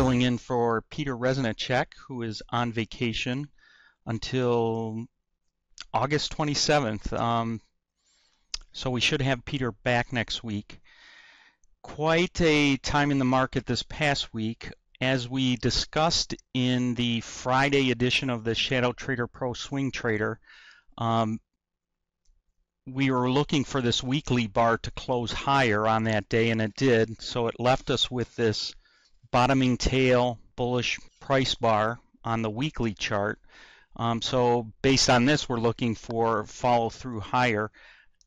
filling in for Peter Resnicek, who is on vacation until August 27th. So we should have Peter back next week. Quite a time in the market this past week. As we discussed in the Friday edition of the ShadowTrader Pro Swing Trader, we were looking for this weekly bar to close higher on that day, and it did. So it left us with this bottoming tail bullish price bar on the weekly chart. So based on this, we're looking for follow through higher.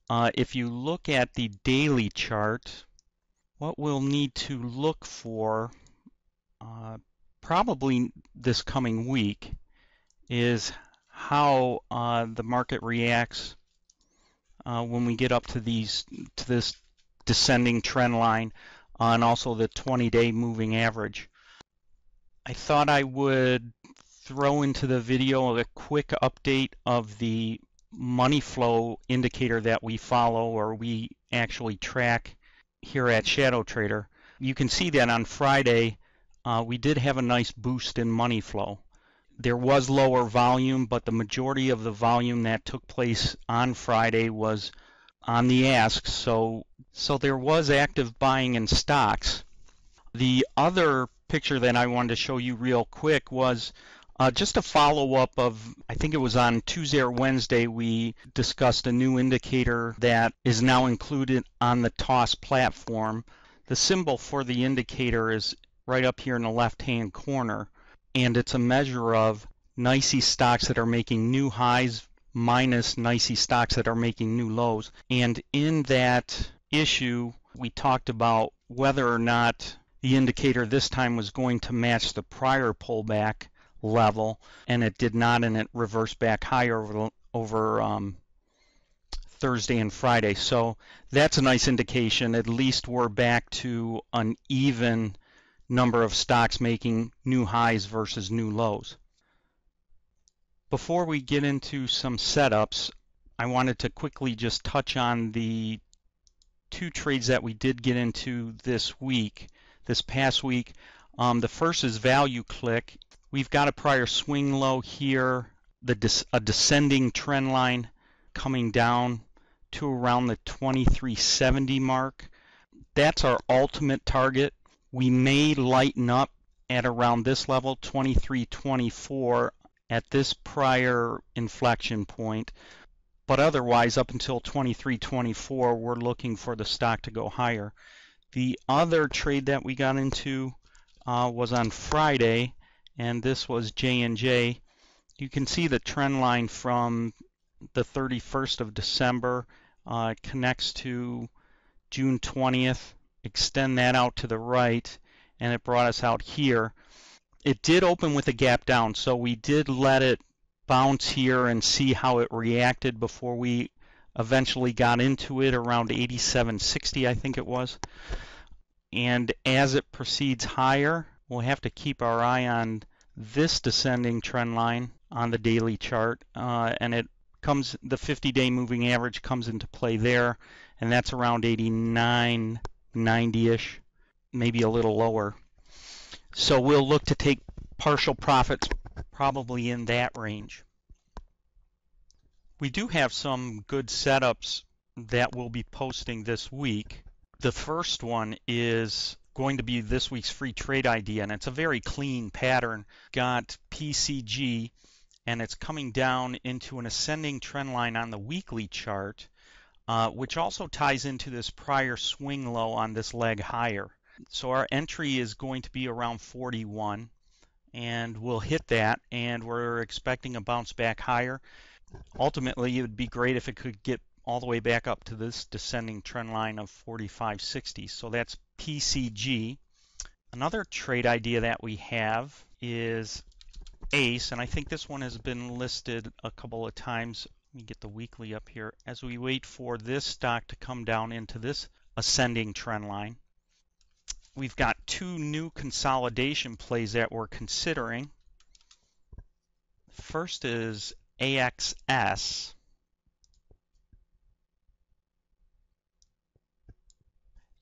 If you look at the daily chart, what we'll need to look for probably this coming week is how the market reacts when we get up to this descending trend line and also the 20-day moving average. I thought I would throw into the video a quick update of the money flow indicator that we follow, or we actually track here at ShadowTrader. You can see that on Friday we did have a nice boost in money flow. There was lower volume, but the majority of the volume that took place on Friday was on the ask, so there was active buying in stocks. The other picture that I wanted to show you real quick was just a follow-up of, I think it was on Tuesday or Wednesday, we discussed a new indicator that is now included on the TOS platform. The symbol for the indicator is right up here in the left-hand corner, and it's a measure of NYSE stocks that are making new highs minus NYSE stocks that are making new lows. And in that issue, we talked about whether or not the indicator this time was going to match the prior pullback level, and it did not, and it reversed back higher over Thursday and Friday. So that's a nice indication. At least we're back to an even number of stocks making new highs versus new lows. Before we get into some setups, I wanted to quickly just touch on the two trades that we did get into this past week. The first is Value Click. We've got a prior swing low here, a descending trend line coming down to around the 2370 mark. That's our ultimate target. We may lighten up at around this level, 2324, at this prior inflection point. But otherwise, up until 2324, we're looking for the stock to go higher. The other trade that we got into was on Friday, and this was J&J. You can see the trend line from the 31st of December connects to June 20th. Extend that out to the right, and it brought us out here. It did open with a gap down, so we did let it bounce here and see how it reacted before we eventually got into it around 87.60, I think it was. And as it proceeds higher, we'll have to keep our eye on this descending trend line on the daily chart, and the 50-day moving average comes into play there, and that's around 89.90-ish, maybe a little lower. So we'll look to take partial profits probably in that range. We do have some good setups that we'll be posting this week. The first one is going to be this week's free trade idea, and it's a very clean pattern. Got PCG, and it's coming down into an ascending trend line on the weekly chart, which also ties into this prior swing low on this leg higher. So our entry is going to be around 41, and we'll hit that, and we're expecting a bounce back higher. Ultimately, it would be great if it could get all the way back up to this descending trend line of 45.60. So that's PCG. Another trade idea that we have is ACE, and I think this one has been listed a couple of times. Let me get the weekly up here. As we wait for this stock to come down into this ascending trend line, we've got two new consolidation plays that we're considering. First is AXS.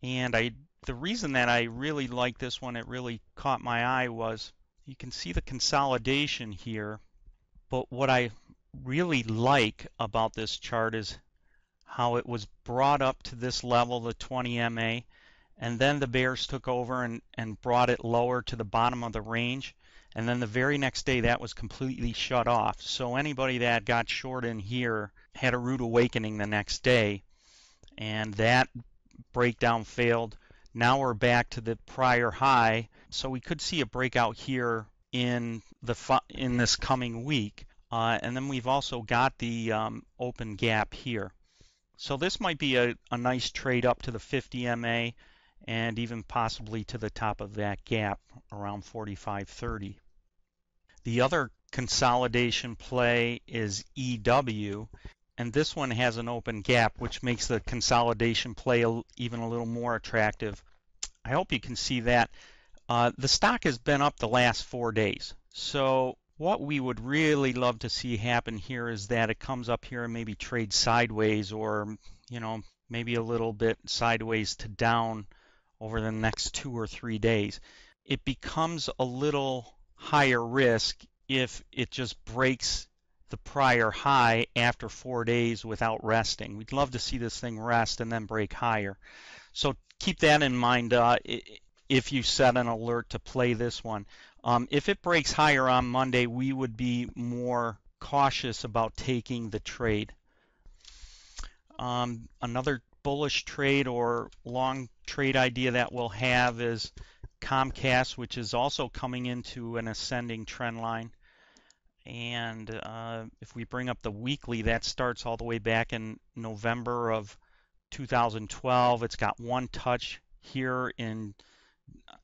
And I The reason that I really like this one, it really caught my eye, was you can see the consolidation here, but what I really like about this chart is how it was brought up to this level, the 20 MA, and then the bears took over and brought it lower to the bottom of the range, and then the very next day that was completely shut off. So anybody that got short in here had a rude awakening the next day, and that breakdown failed. Now we're back to the prior high, so we could see a breakout here in this coming week, and then we've also got the open gap here. So this might be a nice trade up to the 50 MA and even possibly to the top of that gap around 45.30. The other consolidation play is EW, and this one has an open gap, which makes the consolidation play even a little more attractive. I hope you can see that. The stock has been up the last 4 days. So what we would really love to see happen here is that it comes up here and maybe trades sideways, or maybe a little bit sideways to down over the next 2 or 3 days. It becomes a little higher risk if it just breaks the prior high after 4 days without resting. We'd love to see this thing rest and then break higher. So keep that in mind if you set an alert to play this one. If it breaks higher on Monday, we would be more cautious about taking the trade. Another bullish trade or long trade idea that we'll have is Comcast, which is also coming into an ascending trend line. And if we bring up the weekly, that starts all the way back in November of 2012. It's got one touch here in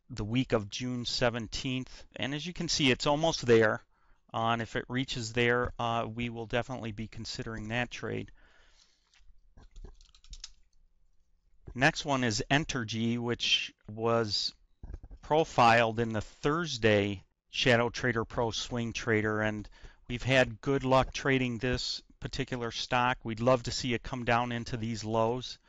the week of June 17th. And as you can see, it's almost there. And if it reaches there, we will definitely be considering that trade. Next one is Entergy, which was profiled in the Thursday ShadowTrader Pro Swing Trader, and we've had good luck trading this particular stock. We'd love to see it come down into these lows.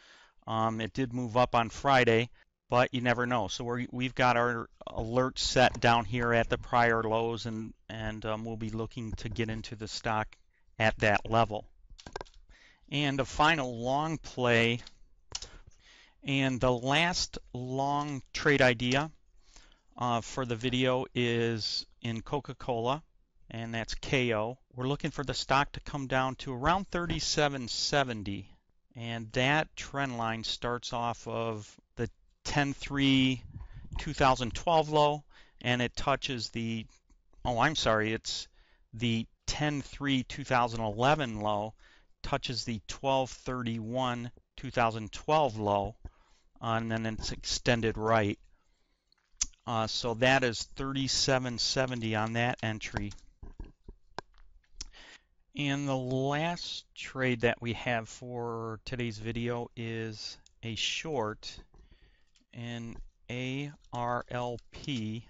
It did move up on Friday, but you never know. So we've got our alert set down here at the prior lows, and we'll be looking to get into the stock at that level. And a final long play, and the last long trade idea for the video is in Coca-Cola, and that's KO. We're looking for the stock to come down to around 37.70, and that trend line starts off of the 10.3 2012 low, and it touches the it's the 10.3 2011 low, touches the 12.31 2012 low, and then it's extended right. So that is 37.70 on that entry. And the last trade that we have for today's video is a short in ARLP.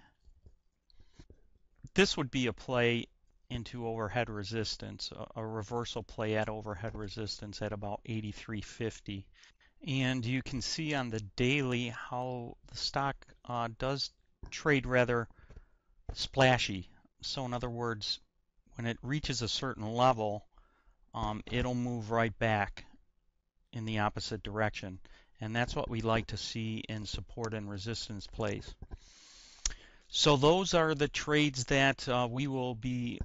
This would be a play into overhead resistance, a reversal play at overhead resistance at about 83.50. And you can see on the daily how the stock does trade rather splashy. So in other words, when it reaches a certain level, it'll move right back in the opposite direction. And that's what we like to see in support and resistance plays. So those are the trades that we will be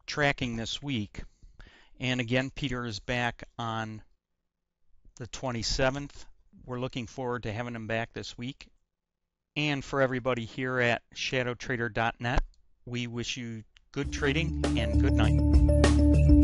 tracking this week. And again, Peter is back on the 27th. We're looking forward to having him back this week. And for everybody here at ShadowTrader.net, we wish you good trading and good night.